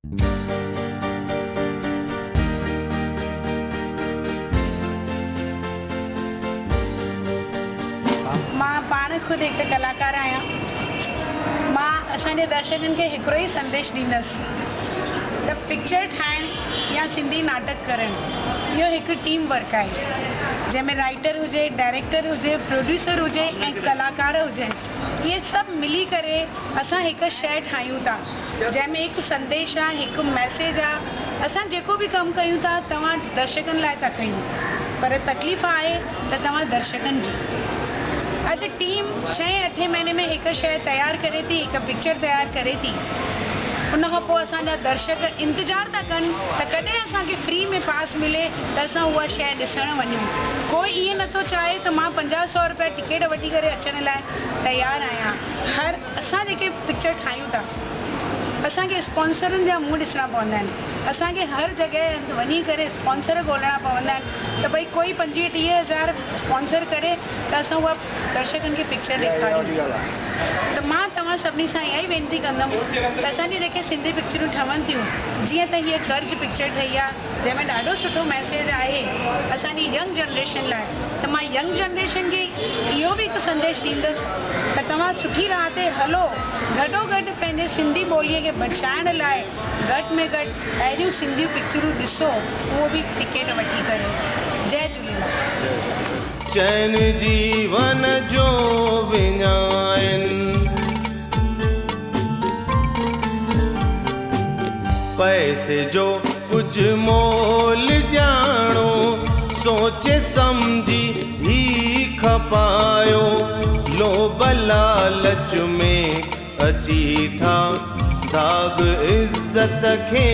मां पाण खुद एक कलाकार आहियां। मां असांजे दर्शकनि खे हिकिड़ो ई संदेश ॾींदसि त पिक्चर ठाहिणु या सिंधी नाटक करणु इहो हिकु टीम वर्क आहे, जंहिंमें राइटर हुजे, डायरेक्टर हुजे, प्रोड्यूसर हुजे ऐं कलाकार हुजनि। इहे सभु मिली करे असां हिकु शइ ठाहियूं था, जंहिंमें हिकु संदेश आहे, हिकु मैसेज आहे। असां जेको बि कमु कयूं था तव्हां दर्शकनि लाइ था कयूं, पर तकलीफ़ आहे त तव्हां दर्शकनि जी। अॼु टीम 6-8 महीने में हिकु शइ तयारु करे थी, हिकु पिक्चर तयारु करे थी। उन खां पोइ असांजा दर्शक इंतज़ारु था कनि त कॾहिं असांखे फ्री में पास मिले त असां उहा शइ ॾिसणु वञूं। कोई ईअं नथो चाहे त मां 50-100 रुपया टिकट वठी करे अचण लाइ तयारु आहियां। असां जेके पिक्चर ठाहियूं था असांखे स्पॉन्सरनि जा मुंहुं ॾिसणा पवंदा आहिनि। असांखे हर जॻह वञी करे स्पॉन्सर ॻोल्हणा पवंदा आहिनि त भई कोई 25-30 हज़ार स्पॉन्सर करे त असां उहा दर्शकनि खे पिक्चर ॾेखारियूं। त मां तव्हां सभिनी सां इहा ई वेनिती कंदमि त असांजी जेके सिंधी पिक्चरूं ठहनि थियूं, जीअं त हीअ कर्ज पिक्चर ठही आहे जंहिंमें ॾाढो सुठो मैसेज आहे असांजी यंग जनरेशन लाइ, त मां यंग जनरेशन खे इहो बि हिकु संदेश ॾींदसि त तव्हां सुठी राह ते हलो, गॾोगॾु पंहिंजे सिंधी ॿोलीअ खे बचाइण लाइ घटि में घटि अहिड़ियूं सिंधियूं पिक्चरूं ॾिसो, उहो बि टिकट वठी करे। जय झूलेलाल। चैन जीवन जो विञाइनि पैसे जो कुछ मोल ॼाणो, सोचे समझी ही खपायो। लोभ लालच में अची था दाग इज्जत खे